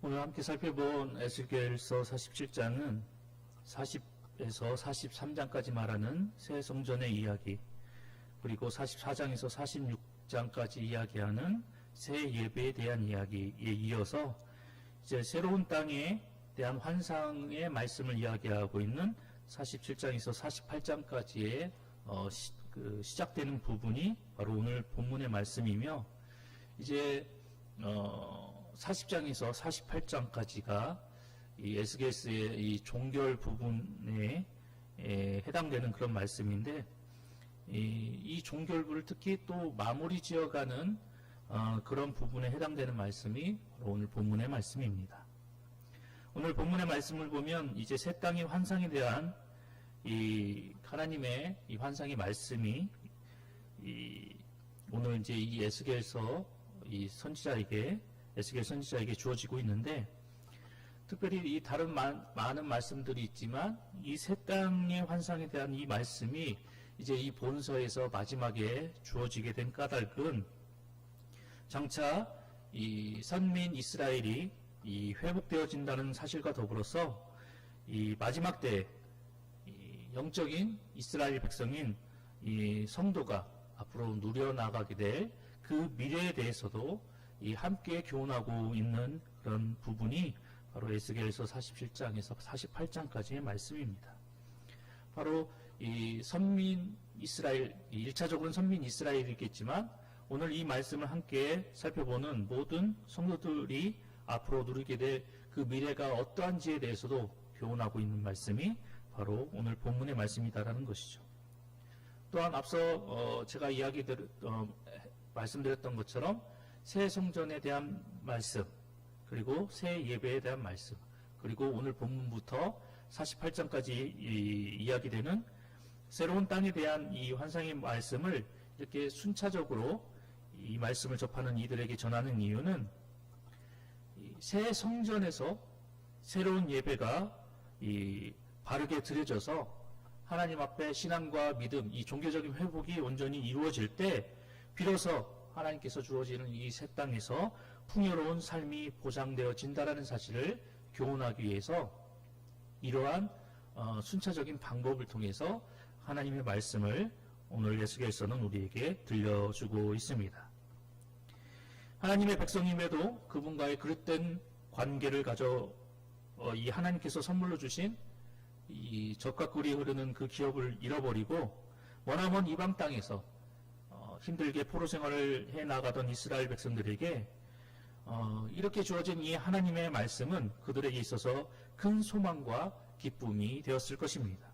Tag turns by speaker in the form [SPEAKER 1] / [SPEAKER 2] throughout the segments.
[SPEAKER 1] 오늘 함께 살펴본 에스겔서 47장은 40에서 43장까지 말하는 새 성전의 이야기, 그리고 44장에서 46장까지 이야기하는 새 예배에 대한 이야기에 이어서 이제 새로운 땅에 대한 환상의 말씀을 이야기하고 있는 47장에서 48장까지의 시작되는 부분이 바로 오늘 본문의 말씀이며, 이제 40장에서 48장까지가 이 에스겔서의 이 종결 부분에 해당되는 그런 말씀인데, 이 종결부를 특히 또 마무리 지어가는 그런 부분에 해당되는 말씀이 바로 오늘 본문의 말씀입니다. 오늘 본문의 말씀을 보면 이제 새 땅의 환상에 대한 이 하나님의 이 환상의 말씀이 오늘 이제 이 에스겔서 이 선지자에게 에스겔 선지자에게 주어지고 있는데, 특별히 이 다른 많은 말씀들이 있지만 이 새 땅의 환상에 대한 이 말씀이 이제 이 본서에서 마지막에 주어지게 된 까닭은, 장차 이 선민 이스라엘이 이 회복되어진다는 사실과 더불어서 이 마지막 때 영적인 이스라엘 백성인 이 성도가 앞으로 누려나가게 될 그 미래에 대해서도 이 함께 교훈하고 있는 그런 부분이 바로 에스겔서 47장에서 48장까지의 말씀입니다. 바로 이 선민 이스라엘, 1차적으로는 선민 이스라엘이겠지만 오늘 이 말씀을 함께 살펴보는 모든 성도들이 앞으로 누리게 될 그 미래가 어떠한지에 대해서도 교훈하고 있는 말씀이 바로 오늘 본문의 말씀이다라는 것이죠. 또한 앞서 제가 말씀드렸던 것처럼 새 성전에 대한 말씀, 그리고 새 예배에 대한 말씀, 그리고 오늘 본문부터 48장까지 이야기되는 새로운 땅에 대한 이 환상의 말씀을 이렇게 순차적으로 이 말씀을 접하는 이들에게 전하는 이유는, 새 성전에서 새로운 예배가 바르게 드려져서 하나님 앞에 신앙과 믿음, 이 종교적인 회복이 온전히 이루어질 때 비로소 하나님께서 주어지는 이 새 땅에서 풍요로운 삶이 보장되어진다라는 사실을 교훈하기 위해서 이러한 순차적인 방법을 통해서 하나님의 말씀을 오늘 에스겔서는 우리에게 들려주고 있습니다. 하나님의 백성임에도 그분과의 그릇된 관계를 가져 이 하나님께서 선물로 주신 이 젖과 꿀이 흐르는 그 기업을 잃어버리고 머나먼 이방 땅에서 힘들게 포로 생활을 해나가던 이스라엘 백성들에게 이렇게 주어진 이 하나님의 말씀은 그들에게 있어서 큰 소망과 기쁨이 되었을 것입니다.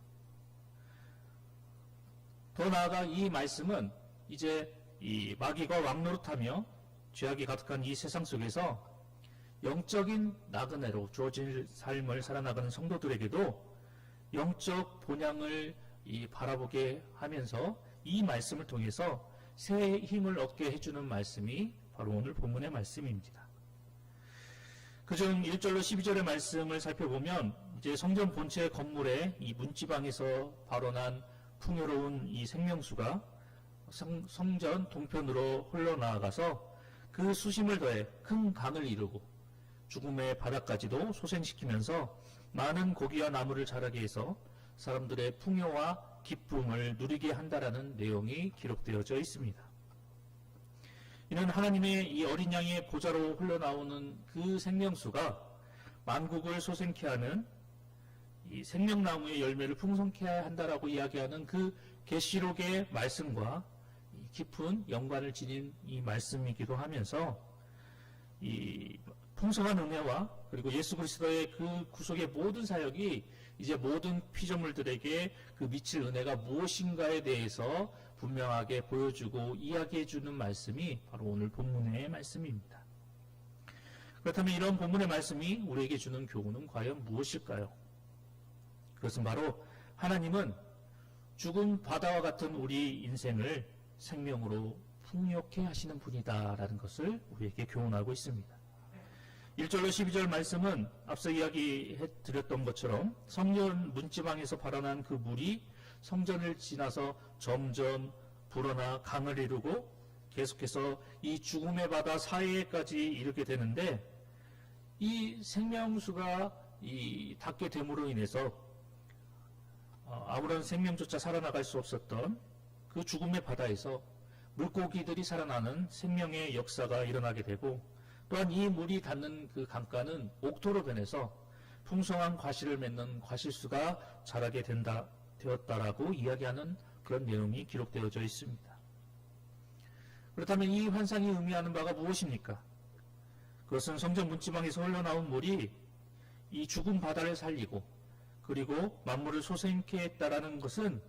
[SPEAKER 1] 더 나아가 이 말씀은 이제 이 마귀가 왕노릇하며 죄악이 가득한 이 세상 속에서 영적인 나그네로 주어진 삶을 살아나가는 성도들에게도 영적 본향을 바라보게 하면서 이 말씀을 통해서 새 힘을 얻게 해주는 말씀이 바로 오늘 본문의 말씀입니다. 그중 1절로 12절의 말씀을 살펴보면 이제 성전 본체 건물의 이 문지방에서 발원한 풍요로운 이 생명수가 성전 동편으로 흘러나아가서 그 수심을 더해 큰 강을 이루고 죽음의 바다까지도 소생시키면서 많은 고기와 나무를 자라게 해서 사람들의 풍요와 기쁨을 누리게 한다라는 내용이 기록되어져 있습니다. 이는 하나님의 이 어린 양의 보좌로 흘러나오는 그 생명수가 만국을 소생케 하는 이 생명나무의 열매를 풍성케 한다라고 이야기하는 그 계시록의 말씀과 깊은 연관을 지닌 이 말씀이기도 하면서 이 풍성한 은혜와 그리고 예수 그리스도의 그 구속의 모든 사역이 이제 모든 피조물들에게 그 미칠 은혜가 무엇인가에 대해서 분명하게 보여주고 이야기해주는 말씀이 바로 오늘 본문의 말씀입니다. 그렇다면 이런 본문의 말씀이 우리에게 주는 교훈은 과연 무엇일까요? 그것은 바로 하나님은 죽은 바다와 같은 우리 인생을 생명으로 풍요케 하시는 분이다라는 것을 우리에게 교훈하고 있습니다. 1절로 12절 말씀은 앞서 이야기해 드렸던 것처럼 성전 문지방에서 발원한 그 물이 성전을 지나서 점점 불어나 강을 이루고 계속해서 이 죽음의 바다 사이에까지 이르게 되는데, 이 생명수가 닿게 됨으로 인해서 아무런 생명조차 살아나갈 수 없었던 그 죽음의 바다에서 물고기들이 살아나는 생명의 역사가 일어나게 되고, 또한 이 물이 닿는 그 강가는 옥토로 변해서 풍성한 과실을 맺는 과실수가 자라게 되었다라고 이야기하는 그런 내용이 기록되어져 있습니다. 그렇다면 이 환상이 의미하는 바가 무엇입니까? 그것은 성전 문지방에서 흘러나온 물이 이 죽은 바다를 살리고 그리고 만물을 소생케 했다라는 것은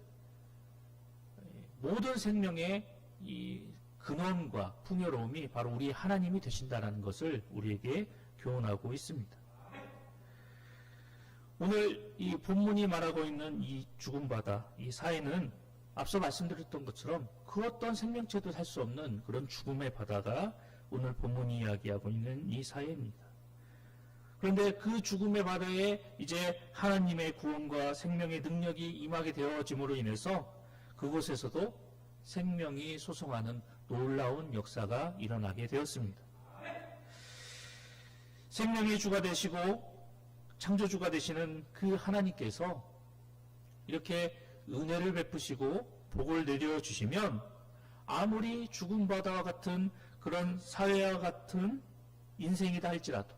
[SPEAKER 1] 모든 생명의 이 근원과 풍요로움이 바로 우리 하나님이 되신다라는 것을 우리에게 교훈하고 있습니다. 오늘 이 본문이 말하고 있는 이 죽은 바다, 이 사해는 앞서 말씀드렸던 것처럼 그 어떤 생명체도 살 수 없는 그런 죽음의 바다가 오늘 본문이 이야기하고 있는 이 사해입니다. 그런데 그 죽음의 바다에 이제 하나님의 구원과 생명의 능력이 임하게 되어짐으로 인해서 그곳에서도 생명이 소송하는 놀라운 역사가 일어나게 되었습니다. 생명의 주가 되시고 창조주가 되시는 그 하나님께서 이렇게 은혜를 베푸시고 복을 내려주시면 아무리 죽은 바다와 같은 그런 사회와 같은 인생이다 할지라도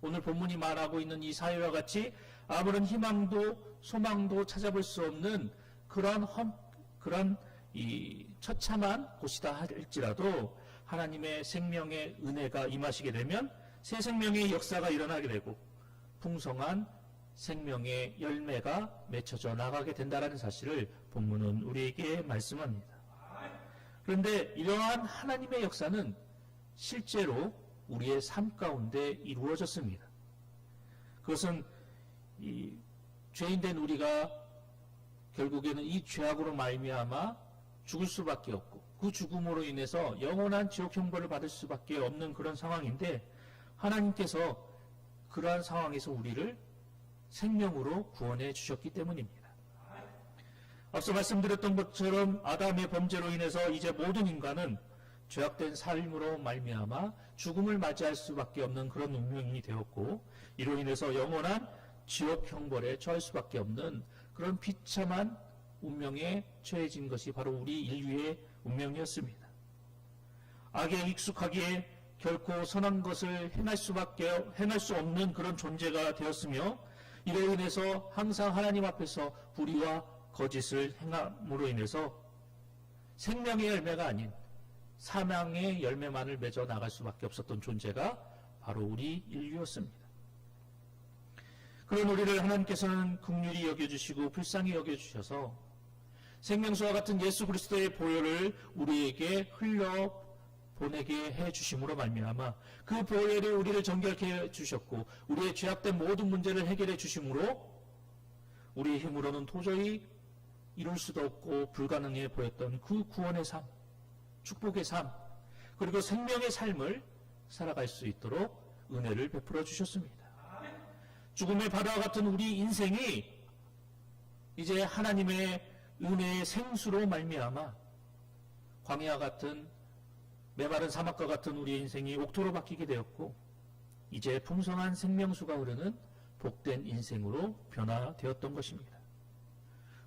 [SPEAKER 1] 오늘 본문이 말하고 있는 이 사회와 같이 아무런 희망도 소망도 찾아볼 수 없는 그런 이 처참한 곳이다 할지라도 하나님의 생명의 은혜가 임하시게 되면 새 생명의 역사가 일어나게 되고 풍성한 생명의 열매가 맺혀져 나가게 된다는 사실을 본문은 우리에게 말씀합니다. 그런데 이러한 하나님의 역사는 실제로 우리의 삶 가운데 이루어졌습니다. 그것은 이 죄인된 우리가 결국에는 이 죄악으로 말미암아 죽을 수밖에 없고 그 죽음으로 인해서 영원한 지옥 형벌을 받을 수밖에 없는 그런 상황인데 하나님께서 그러한 상황에서 우리를 생명으로 구원해 주셨기 때문입니다. 앞서 말씀드렸던 것처럼 아담의 범죄로 인해서 이제 모든 인간은 죄악된 삶으로 말미암아 죽음을 맞이할 수밖에 없는 그런 운명이 되었고 이로 인해서 영원한 지옥 형벌에 처할 수밖에 없는 그런 비참한 운명에 처해진 것이 바로 우리 인류의 운명이었습니다. 악에 익숙하기에 결코 선한 것을 행할 수 없는 그런 존재가 되었으며 이로 인해서 항상 하나님 앞에서 불의와 거짓을 행함으로 인해서 생명의 열매가 아닌 사망의 열매만을 맺어 나갈 수밖에 없었던 존재가 바로 우리 인류였습니다. 그런 우리를 하나님께서는 긍휼히 여겨주시고 불쌍히 여겨주셔서 생명수와 같은 예수 그리스도의 보혈을 우리에게 흘려 보내게 해주심으로 말미암아 그 보혈이 우리를 정결케 해주셨고 우리의 죄악된 모든 문제를 해결해 주심으로 우리의 힘으로는 도저히 이룰 수도 없고 불가능해 보였던 그 구원의 삶, 축복의 삶, 그리고 생명의 삶을 살아갈 수 있도록 은혜를 베풀어 주셨습니다. 죽음의 바다와 같은 우리 인생이 이제 하나님의 은혜의 생수로 말미암아 광야 같은 메마른 사막과 같은 우리의 인생이 옥토로 바뀌게 되었고 이제 풍성한 생명수가 흐르는 복된 인생으로 변화되었던 것입니다.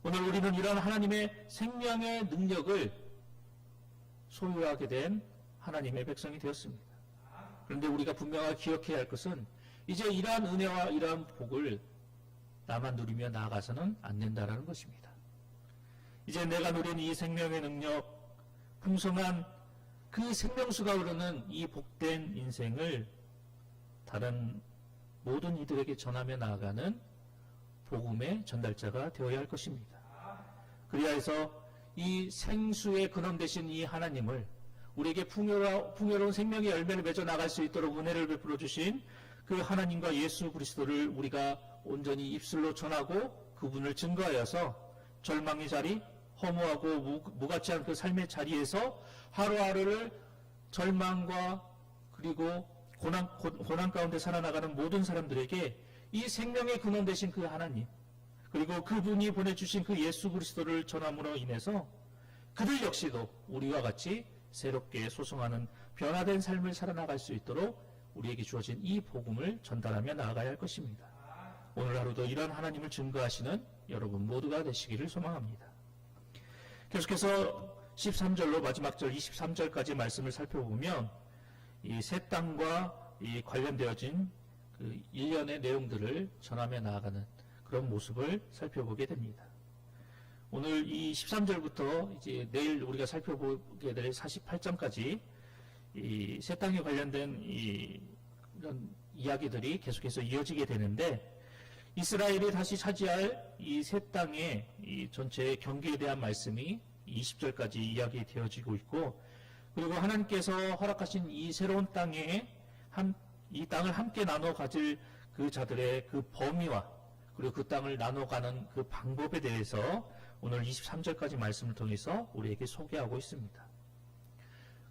[SPEAKER 1] 오늘 우리는 이러한 하나님의 생명의 능력을 소유하게 된 하나님의 백성이 되었습니다. 그런데 우리가 분명하게 기억해야 할 것은 이제 이러한 은혜와 이러한 복을 나만 누리며 나아가서는 안 된다는 것입니다. 이제 내가 누린 이 생명의 능력, 풍성한 그 생명수가 흐르는 이 복된 인생을 다른 모든 이들에게 전하며 나아가는 복음의 전달자가 되어야 할 것입니다. 그리하여서 이 생수의 근원 되신 이 하나님을 우리에게 풍요로운 생명의 열매를 맺어 나갈 수 있도록 은혜를 베풀어 주신 그 하나님과 예수 그리스도를 우리가 온전히 입술로 전하고 그분을 증거하여서 절망의 자리, 허무하고 무가치한 그 삶의 자리에서 하루하루를 절망과 그리고 고난 가운데 살아나가는 모든 사람들에게 이 생명의 근원 되신 그 하나님 그리고 그분이 보내주신 그 예수 그리스도를 전함으로 인해서 그들 역시도 우리와 같이 새롭게 소송하는 변화된 삶을 살아나갈 수 있도록 우리에게 주어진 이 복음을 전달하며 나아가야 할 것입니다. 오늘 하루도 이런 하나님을 증거하시는 여러분 모두가 되시기를 소망합니다. 계속해서 13절로 마지막 절 23절까지 말씀을 살펴보면 이 새 땅과 이 관련되어진 그 일련의 내용들을 전하며 나아가는 그런 모습을 살펴보게 됩니다. 오늘 이 13절부터 이제 내일 우리가 살펴보게 될 48장까지 이 새 땅에 관련된 이런 이야기들이 계속해서 이어지게 되는데, 이스라엘이 다시 차지할 이 새 땅의 이 전체의 경계에 대한 말씀이 20절까지 이야기되어지고 있고, 그리고 하나님께서 허락하신 이 새로운 땅에 이 땅을 함께 나눠 가질 그 자들의 그 범위와 그리고 그 땅을 나눠가는 그 방법에 대해서 오늘 23절까지 말씀을 통해서 우리에게 소개하고 있습니다.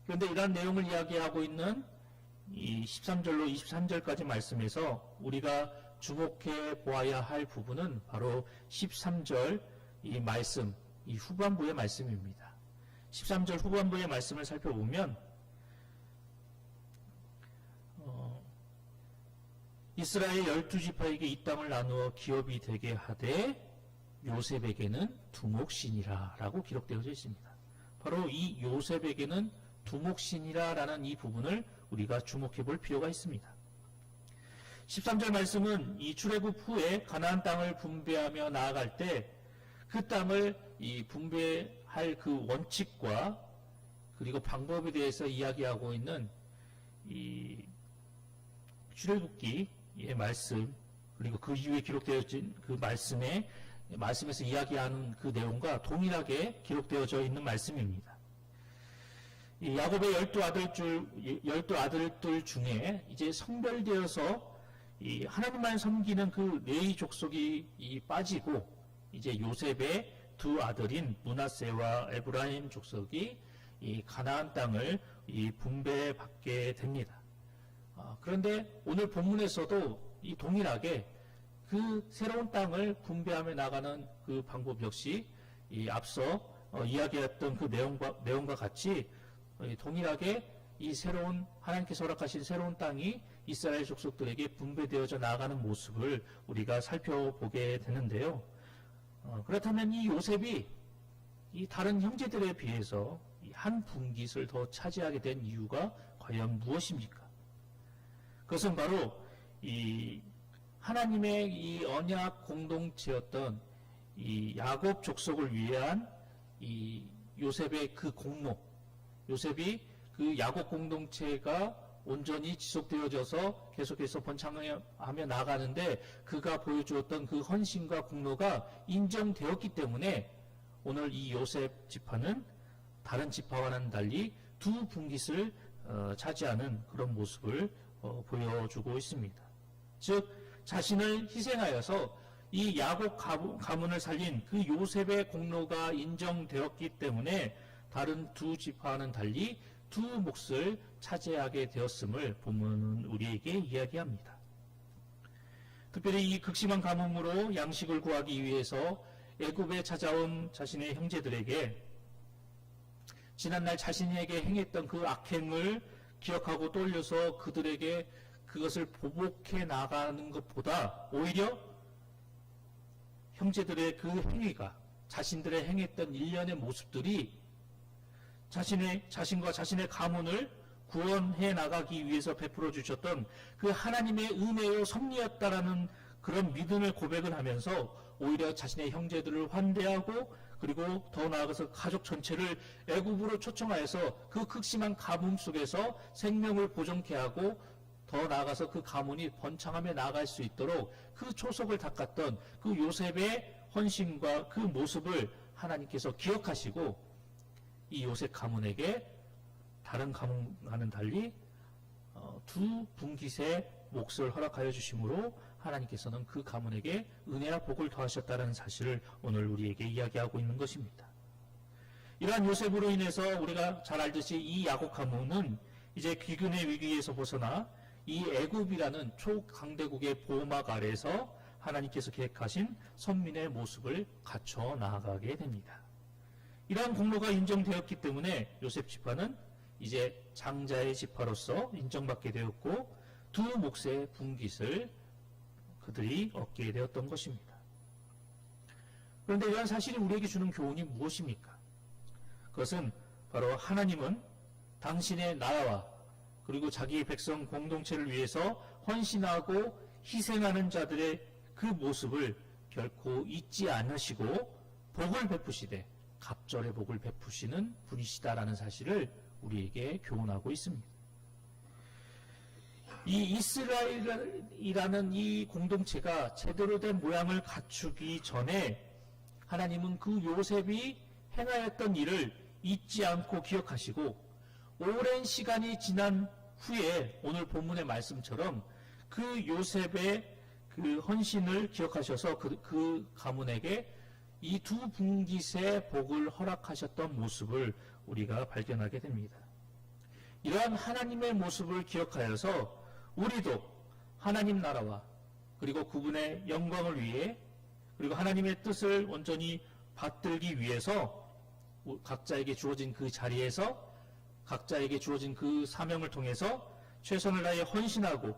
[SPEAKER 1] 그런데 이러한 내용을 이야기하고 있는 이 13절로 23절까지 말씀에서 우리가 주목해 보아야 할 부분은 바로 13절 이 말씀, 이 후반부의 말씀입니다. 13절 후반부의 말씀을 살펴보면 이스라엘 12지파에게 이 땅을 나누어 기업이 되게 하되 요셉에게는 두목신이라 라고 기록되어져 있습니다. 바로 이 요셉에게는 두목신이라 라는 이 부분을 우리가 주목해 볼 필요가 있습니다. 13절 말씀은 이 출애굽 후에 가나안 땅을 분배하며 나아갈 때 그 땅을 이 분배할 그 원칙과 그리고 방법에 대해서 이야기하고 있는 이 출애굽기의 말씀, 그리고 그 이후에 기록되어진 그 말씀에서 이야기하는 그 내용과 동일하게 기록되어져 있는 말씀입니다. 이 야곱의 12아들들 중에 이제 성별되어서 이 하나님만 섬기는 그 레위 족속이 빠지고 이제 요셉의 두 아들인 므낫세와 에브라임 족속이 이 가나안 땅을 이 분배받게 됩니다. 그런데 오늘 본문에서도 이 동일하게 그 새로운 땅을 분배하며 나가는 그 방법 역시 이 앞서 이야기했던 그 내용과 같이 동일하게 이 새로운 하나님께서 허락하신 새로운 땅이 이스라엘 족속들에게 분배되어져 나아가는 모습을 우리가 살펴보게 되는데요. 그렇다면 이 요셉이 이 다른 형제들에 비해서 한 분깃을 더 차지하게 된 이유가 과연 무엇입니까? 그것은 바로 이 하나님의 이 언약 공동체였던 이 야곱 족속을 위한 이 요셉의 그 공로, 요셉이 그 야곱 공동체가 온전히 지속되어져서 계속해서 번창하며 나가는데 그가 보여주었던 그 헌신과 공로가 인정되었기 때문에 오늘 이 요셉 지파는 다른 지파와는 달리 두 분깃을 차지하는 그런 모습을 보여주고 있습니다. 즉 자신을 희생하여서 이 야곱 가문을 살린 그 요셉의 공로가 인정되었기 때문에 다른 두 지파와는 달리 두 몫을 차지하게 되었음을 본문은 우리에게 이야기합니다. 특별히 이 극심한 가뭄으로 양식을 구하기 위해서 애굽에 찾아온 자신의 형제들에게 지난날 자신에게 행했던 그 악행을 기억하고 떠올려서 그들에게 그것을 보복해 나가는 것보다 오히려 형제들의 그 행위가 자신들의 행했던 일련의 모습들이 자신과 자신의 가문을 구원해 나가기 위해서 베풀어 주셨던 그 하나님의 은혜요 섭리였다라는 그런 믿음의 고백을 하면서 오히려 자신의 형제들을 환대하고 그리고 더 나아가서 가족 전체를 애굽으로 초청하여서 그 극심한 가뭄 속에서 생명을 보존케 하고 더 나아가서 그 가문이 번창하며 나아갈 수 있도록 그 초석을 닦았던 그 요셉의 헌신과 그 모습을 하나님께서 기억하시고 이 요셉 가문에게 다른 가문과는 달리 두 분깃의 몫을 허락하여 주심으로 하나님께서는 그 가문에게 은혜와 복을 더하셨다는 사실을 오늘 우리에게 이야기하고 있는 것입니다. 이러한 요셉으로 인해서 우리가 잘 알듯이 이 야곱 가문은 이제 귀근의 위기에서 벗어나 이 애굽이라는 초강대국의 보호막 아래에서 하나님께서 계획하신 선민의 모습을 갖춰 나아가게 됩니다. 이러한 공로가 인정되었기 때문에 요셉 지파는 이제 장자의 지파로서 인정받게 되었고 두 몫의 분깃을 그들이 얻게 되었던 것입니다. 그런데 이러한 사실이 우리에게 주는 교훈이 무엇입니까? 그것은 바로 하나님은 당신의 나라와 그리고 자기의 백성 공동체를 위해서 헌신하고 희생하는 자들의 그 모습을 결코 잊지 않으시고 복을 베푸시되 갑절의 복을 베푸시는 분이시다라는 사실을 우리에게 교훈하고 있습니다. 이 이스라엘이라는 이 공동체가 제대로 된 모양을 갖추기 전에 하나님은 그 요셉이 행하였던 일을 잊지 않고 기억하시고 오랜 시간이 지난 후에 오늘 본문의 말씀처럼 그 요셉의 그 헌신을 기억하셔서 그 가문에게 이 두 분깃의 복을 허락하셨던 모습을 우리가 발견하게 됩니다. 이러한 하나님의 모습을 기억하여서 우리도 하나님 나라와 그리고 그분의 영광을 위해 그리고 하나님의 뜻을 온전히 받들기 위해서 각자에게 주어진 그 자리에서 각자에게 주어진 그 사명을 통해서 최선을 다해 헌신하고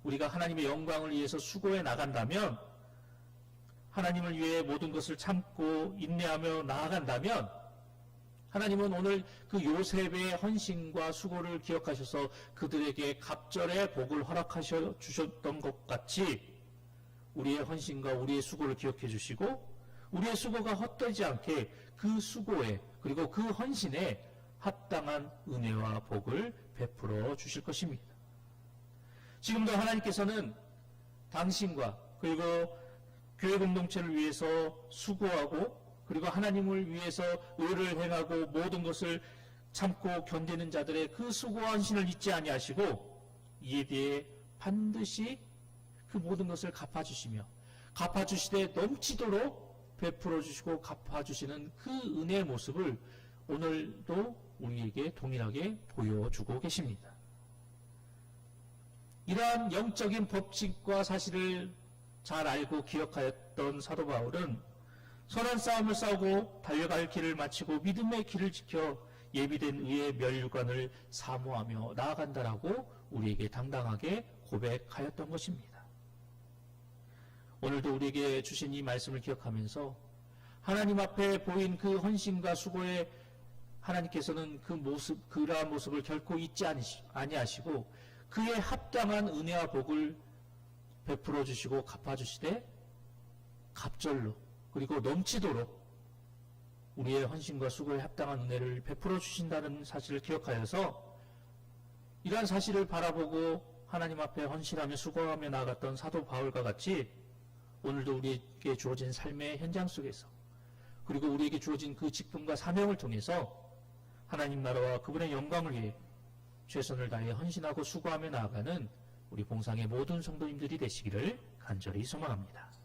[SPEAKER 1] 우리가 하나님의 영광을 위해서 수고해 나간다면 하나님을 위해 모든 것을 참고 인내하며 나아간다면 하나님은 오늘 그 요셉의 헌신과 수고를 기억하셔서 그들에게 갑절의 복을 허락하셔 주셨던 것 같이 우리의 헌신과 우리의 수고를 기억해 주시고 우리의 수고가 헛되지 않게 그 수고에 그리고 그 헌신에 합당한 은혜와 복을 베풀어 주실 것입니다. 지금도 하나님께서는 당신과 그리고 교회 공동체를 위해서 수고하고 그리고 하나님을 위해서 의를 행하고 모든 것을 참고 견디는 자들의 그 수고와 헌신을 잊지 아니하시고 이에 대해 반드시 그 모든 것을 갚아주시며 갚아주시되 넘치도록 베풀어 주시고 갚아주시는 그 은혜의 모습을 오늘도 우리에게 동일하게 보여주고 계십니다. 이러한 영적인 법칙과 사실을 잘 알고 기억하였던 사도 바울은 선한 싸움을 싸우고 달려갈 길을 마치고 믿음의 길을 지켜 예비된 의의 멸류관을 사모하며 나아간다라고 우리에게 당당하게 고백하였던 것입니다. 오늘도 우리에게 주신 이 말씀을 기억하면서 하나님 앞에 보인 그 헌신과 수고에 하나님께서는 그러한 모습을 결코 잊지 아니하시고 그에 합당한 은혜와 복을 베풀어 주시고 갚아주시되 갑절로 그리고 넘치도록 우리의 헌신과 수고에 합당한 은혜를 베풀어 주신다는 사실을 기억하여서 이러한 사실을 바라보고 하나님 앞에 헌신하며 수고하며 나아갔던 사도 바울과 같이 오늘도 우리에게 주어진 삶의 현장 속에서 그리고 우리에게 주어진 그 직분과 사명을 통해서 하나님 나라와 그분의 영광을 위해 최선을 다해 헌신하고 수고하며 나아가는 우리 봉상의 모든 성도님들이 되시기를 간절히 소망합니다.